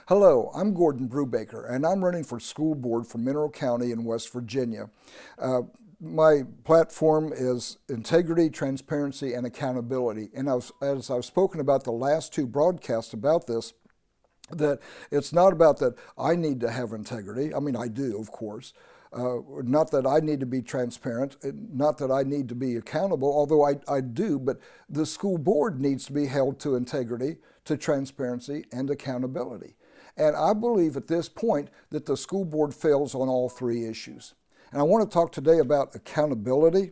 Hello, I'm Gordon Brubaker, and I'm running for school board for Mineral County in West Virginia. Uh, my platform is integrity, transparency, and accountability. And as I've spoken about the last two broadcasts about this, that it's not about that I need to have integrity. I mean, I do, of course. Not that I need to be transparent, not that I need to be accountable, although I do, but the school board needs to be held to integrity, to transparency, and accountability. And I believe at this point that the school board fails on all three issues. And I want to talk today about accountability.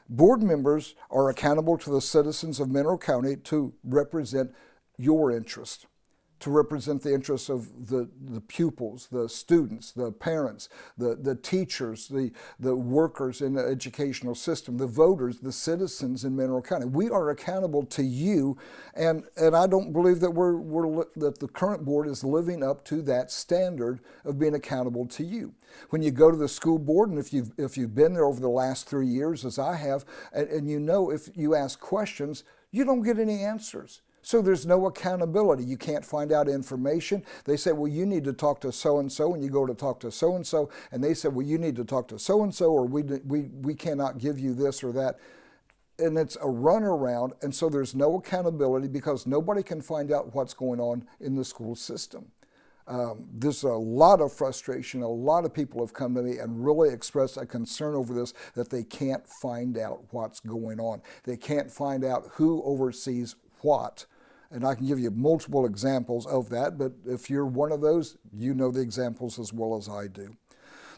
Board members are accountable to the citizens of Mineral County to represent your interest, to represent the interests of the pupils, the students, the parents, the teachers, the workers in the educational system, the voters, the citizens in Mineral County. We are accountable to you, and I don't believe that that the current board is living up to that standard of being accountable to you. When you go to the school board, and if you've been there over the last 3 years, as I have, and you know if you ask questions, you don't get any answers. So there's no accountability. You can't find out information. They say, well, you need to talk to so-and-so, and you go to talk to so-and-so, and they say, well, you need to talk to so-and-so, or we cannot give you this or that. And it's a runaround, and so there's no accountability because nobody can find out what's going on in the school system. There's a lot of frustration. A lot of people have come to me and really expressed a concern over this, that they can't find out what's going on. They can't find out who oversees what. And I can give you multiple examples of that, but if you're one of those, you know the examples as well as I do.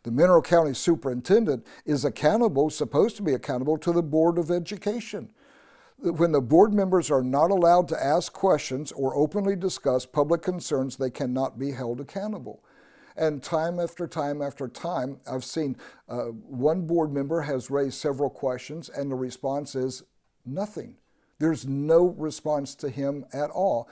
The Mineral County Superintendent is supposed to be accountable to the Board of Education. When the board members are not allowed to ask questions or openly discuss public concerns, they cannot be held accountable. And time after time after time, I've seen one board member has raised several questions, and the response is nothing. There's no response to him at all.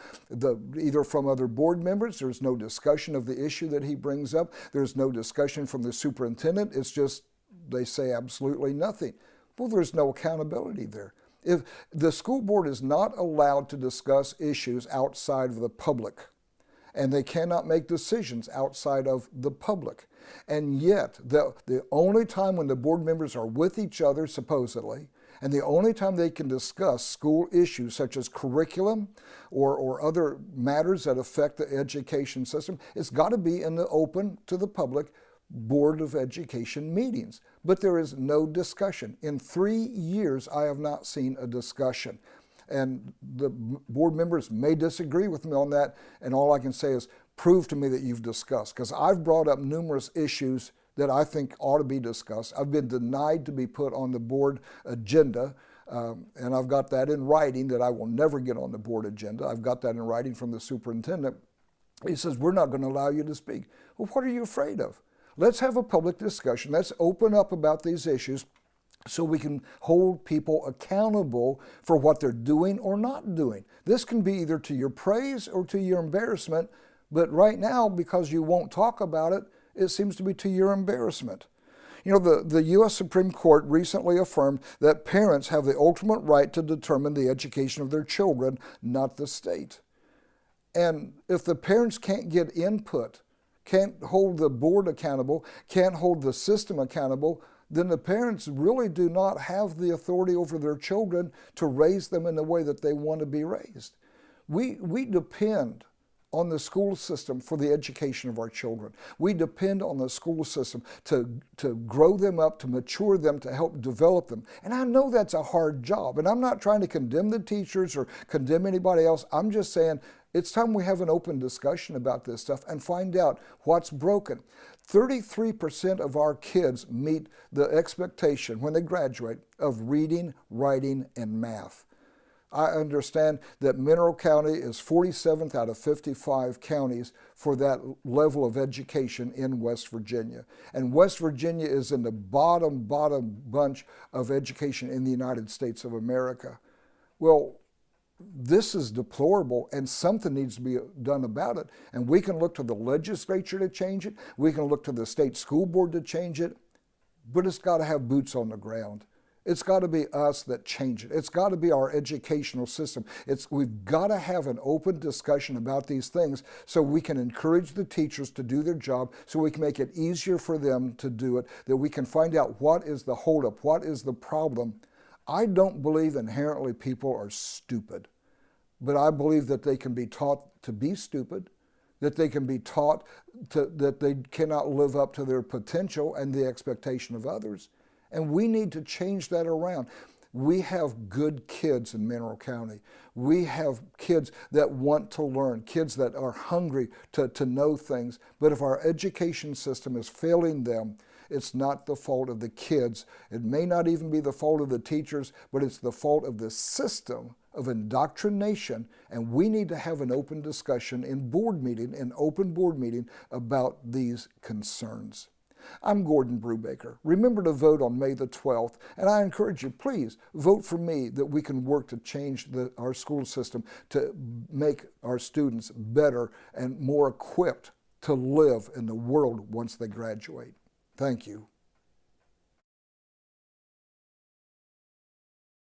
Either from other board members, there's no discussion of the issue that he brings up. There's no discussion from the superintendent. It's just they say absolutely nothing. Well, there's no accountability there. If the school board is not allowed to discuss issues outside of the public, and they cannot make decisions outside of the public. And yet, the only time when the board members are with each other, supposedly, and the only time they can discuss school issues such as curriculum or other matters that affect the education system, it's got to be in the open to the public Board of Education meetings. But there is no discussion. In 3 years, I have not seen a discussion. And the board members may disagree with me on that, and all I can say is prove to me that you've discussed, because I've brought up numerous issues that I think ought to be discussed. I've been denied to be put on the board agenda, and I've got that in writing that I will never get on the board agenda. I've got that in writing from the superintendent. He says, we're not going to allow you to speak. Well, what are you afraid of? Let's have a public discussion. Let's open up about these issues so we can hold people accountable for what they're doing or not doing. This can be either to your praise or to your embarrassment, but right now, because you won't talk about it, it seems to be to your embarrassment. You know, the U.S. Supreme Court recently affirmed that parents have the ultimate right to determine the education of their children, not the state. And if the parents can't get input, can't hold the board accountable, can't hold the system accountable, then the parents really do not have the authority over their children to raise them in the way that they want to be raised. We depend on the school system for the education of our children. We depend on the school system to grow them up, to mature them, to help develop them. And I know that's a hard job. And I'm not trying to condemn the teachers or condemn anybody else. I'm just saying it's time we have an open discussion about this stuff and find out what's broken. 33% of our kids meet the expectation when they graduate of reading, writing, and math. I understand that Mineral County is 47th out of 55 counties for that level of education in West Virginia. And West Virginia is in the bottom bunch of education in the United States of America. Well, this is deplorable, and something needs to be done about it. And we can look to the legislature to change it. We can look to the state school board to change it. But it's got to have boots on the ground. It's got to be us that change it. It's got to be our educational system. We've got to have an open discussion about these things so we can encourage the teachers to do their job, so we can make it easier for them to do it, that we can find out what is the holdup, what is the problem. I don't believe inherently people are stupid, but I believe that they can be taught to be stupid, that they can be taught that they cannot live up to their potential and the expectation of others. And we need to change that around. We have good kids in Mineral County. We have kids that want to learn, kids that are hungry to know things. But if our education system is failing them, it's not the fault of the kids. It may not even be the fault of the teachers, but it's the fault of the system of indoctrination. And we need to have an open discussion in open board meeting about these concerns. I'm Gordon Brubaker. Remember to vote on May the 12th, and I encourage you, please vote for me that we can work to change our school system to make our students better and more equipped to live in the world once they graduate. Thank you.